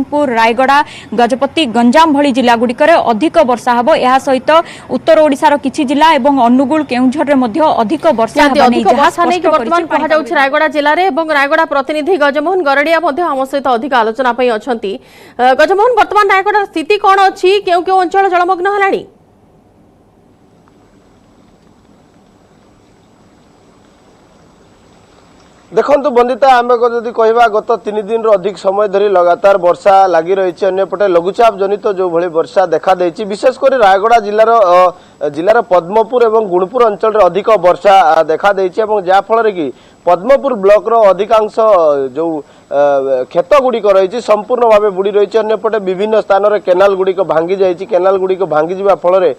रायगड़ा गजपति गंजाम भली जिला गुड़िकर अधिक वर्षा हम यह सहित उत्तर ओडिशार किछि जिला एवं अनुगुल केउंझर रे अधिक वर्षा बर्तमान कह रायगड़ा जिले में रायगड़ा प्रतिनिधि गजमोहन गरड़िया आम सहित अधिक आलोचना अच्छा गजमोहन बर्तमान रायगड़ा स्थिति कौन अच्छी क्यों क्यों अंचल जलमग्न है देखु बंदिता आम जदि कहवा गत 3 दिन अधिक समय धरी लगातार वर्षा लगी रही अन्यपटे लघुचाप जनित जो भली वर्षा देखा देछि विशेषकर रायगड़ा जिलार पद्मपुर और गुणपुर अंचल अधिक वर्षा देखा देछि जहाँ फल कि पद्मपुर ब्लॉक रो अधिकांश जो खेत गुड़िक रही संपूर्ण भाव बुड़ी रही अन्यपटे विभिन्न स्थान में केनाल गुड़िक भांगी जाइए केनाल गुड़िक भांगी जा फल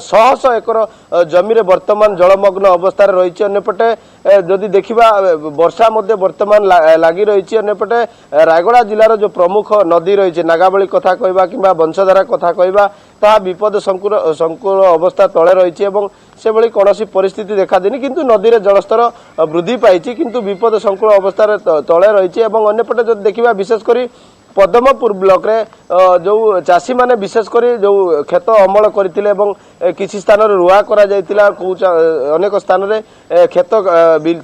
शह शह एकर जमी रे वर्तमान जलमग्न अवस्था रही अन्यपटे जदि देखा वर्षा वर्तमान लगी रही अन्यपटे रायगड़ा जिलार जो प्रमुख नदी रही नागावली कथा कहवा कि वंशधारा कथा कहवा ता विपद संकुल अवस्था तले रही से भली कौन परिस्थिति देखा देनी किंतु नदी रे जलस्तर वृद्धि पाई किंतु विपद संकुल अवस्था तले रही अन्यपटे जो देखा विशेषकर पद्मपुर ब्लॉक रे जो चाषी माने विशेषकर जो खेत अमल करथिले एवं किछि स्थान रे रुआ करा जायतिला अनेक स्थान रे खेत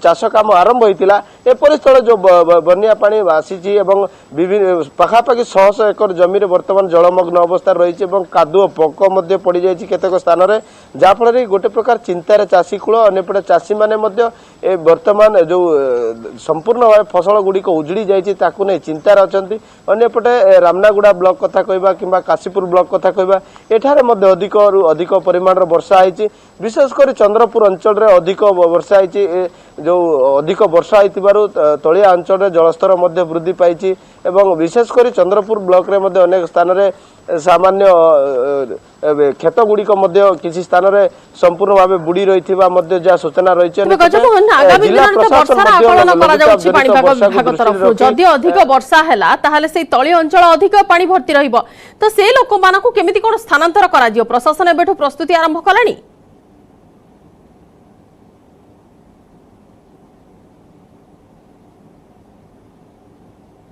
चाष काम आरंभ होइतिला ए परिस्थळ जो बन्या पानी आसीछि एवं विभिन्न पाखापाखि 100 एकर जमी रे वर्तमान जलमग्न अवस्था रहिछि एवं कादुओ पक मध्ये पड़ी जायछि केतेक स्थान रे जा फल रे गोटे प्रकार चिंतार चाषी कूल अनेपटे चाषी माने मध्ये ए वर्तमान जो संपूर्ण फसल गुड़िक उजड़ी जायछि ताकू नै चिंतार अछंती अन्यपटे रामनागुड़ा ब्लॉक कथा कहवा कि काशीपुर ब्लॉक कथा कहवा एठारे मध्य अधिक परिमाण वर्षा होती विशेषकर चंद्रपुर अंचल रे अधिक वर्षा होती जो अधिक वर्षा होइतिबारु तलिया अंचल रे जलस्तर मध्य वृद्धि पाई एवं विशेषकर चंद्रपुर ब्लॉक रे मध्य अनेक स्थान रे सामान्य खेत गुड़िक किसी स्थान रे संपूर्ण भाव बुड़ी रही जहाँ सूचना रही जदि अधिक वर्षा है से तली अंचल अधिक पानी भर्ती रहिबो तो से लोक मानकु केमिति कोन स्थानांतर करा जियो प्रशासन एबेठु प्रस्तुति आरंभ कलानी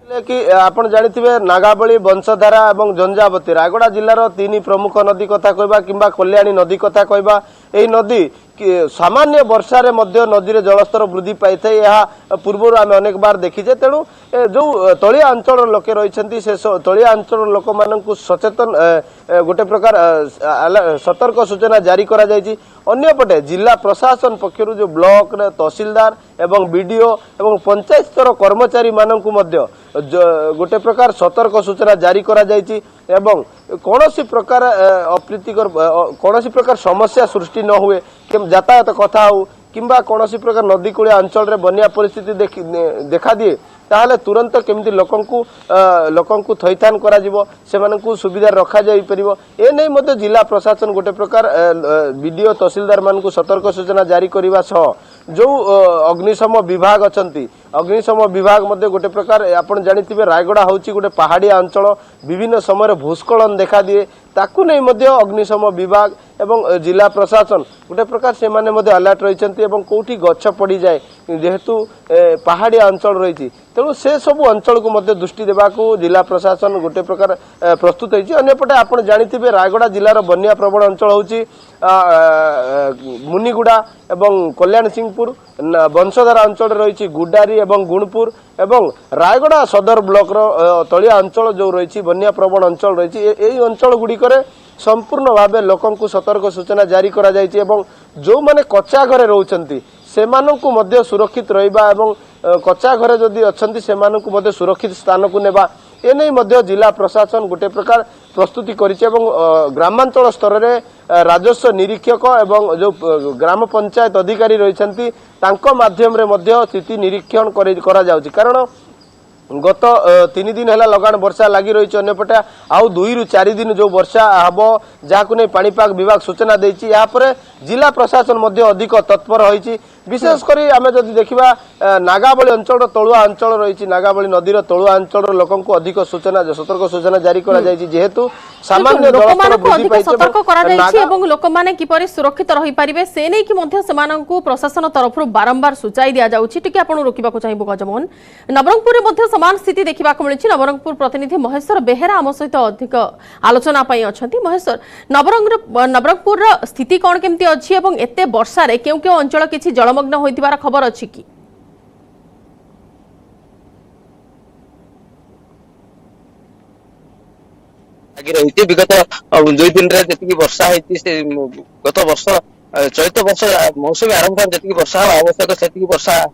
कि आपण जानिथिबे नागावली वंशधारा और झंझावती रायगड़ा जिलार 3 प्रमुख नदी कथा कहवा किंबा कल्याणी नदी कथा कहवा एही नदी सामान्य वर्षा रे मध्य नदी रे जलस्तर वृद्धि पाई थाए यह पूर्व आम अनेक बार देखीचे तेणु जो तलिया अंचल लोके रही से तलिया अंचल लोक मानू सचेतन गोटे प्रकार सतर्क सूचना जारी करा जायछि अन्यपटे जिला प्रशासन पक्षर जो ब्लॉक तहसीलदार एवं बीडीओ एवं पंचायत स्तर कर्मचारी मानकु मध्य गोटे प्रकार सतर्क सूचना जारी करा जायछि एवं कौनसी प्रकार अप्रीतिकर कौनसी प्रकार समस्या सृष्टि न हुए यातायात कथा हो किंबा कौनसी प्रकार नदी कूलिया अंचल रे बन्या परिस्थिति देखा दिए ताहले तुरंत केमिति लोकंकु थैथान करा जिवो सेमानकु सुविधा रखा जाई परिबो ए नै मध्ये जिला प्रशासन गोटे प्रकार वीडियो तहसीलदार मानकु सतर्क सूचना जारी करिवा सह जो अग्निशम विभाग अछंती अग्निशम विभाग मध्ये गोटे प्रकार आपण जानिथिबे रायगड़ा होची गोटे पहाड़िया अंचल विभिन्न समय भूस्खलन देखा दिए ताकू नै मध्ये अग्निशम विभाग एवं जिला प्रशासन गोटे प्रकार से माने मध्ये अलर्ट रहिसंती एवं कोठी गच्छ पड़ी जाए जेहेतु पहाड़िया अंचल रही तेणु से सबु अंचल को मध्य दृष्टि देवाकू जिला प्रशासन गोटे प्रकार प्रस्तुत होती अन्यपटे आप जानिथिबे रायगड़ा जिलार बन्या प्रबल अंचल होची मुनिगुड़ा एवं कल्याण सिंहपुर वंशधारा अंचल रही गुडारी एवं गुणपुर एवं रायगड़ा सदर ब्लॉक तलिया अंचल जो रही बन्या प्रबल अंचल रही अंचल गुड़िकर संपूर्ण भाव लोकंकु सतर्क सूचना जारी करा जायछि एवं जो माने कच्चा घरे रहउछंती सेमानंकु मध्य सुरक्षित रहिबा एवं कच्चा घरे जदि अछंती सेमानंकु मध्य सुरक्षित स्थान को नेबा एनै मध्य जिला प्रशासन गोटे प्रकार प्रस्तुति करिछि एवं ग्रामांचल स्तर रे राजस्व निरीक्षक एवं जो ग्राम पंचायत अधिकारी रहिसंती तांको माध्यम रे मध्य स्थिति निरीक्षण करा जाउछि कारण गत 3 दिन है लगाण वर्षा लगी रही अन्यपटे आउ 2 रु 4 दिन जो वर्षा हम जहाँ नहीं पाणीपाग विभाग सूचना देछि यहाँ पर जिला प्रशासन मध्य अधिक तत्पर होइछि विशेष करी आमे जदि देखिबा नागावली अंचल तलुआ अंचल रही नागावली नदीर तलुआ अंचल लोकंकु अधिक सूचना सतर्क सूचना जारी करा जायछि जेहेतु सामान्य जलस्तर वृद्धि पाइছে सतर्क करा जायछि एवं लोक माने किपरि सुरक्षित रहि परिबे से नै कि मध्ये सेमानंकु प्रशासन तरफरु बारंबार सूचाई दिया जाउछि टिके आपण रोकिबाकु चाहिबो गजमोहन नवरंगपुर मध्ये समान स्थिति देखिबाकु मिलिछि नवरंगपुर प्रतिनिधि महेश्वर बेहेरा आम सहित अधिक आलोचना पई अछंती महेश्वर नवरंगपुर स्थिति कोन केमती अछि एवं एते वर्षा रे केउ केउ अंचल किछि जलमग्न होइतिबार खबर अछि कि आगे रही विगत 2 दिन जी वर्षा होती गत वर्ष चलित वर्ष मौसुमी आरंभ जी वर्षा आवश्यक से वर्षा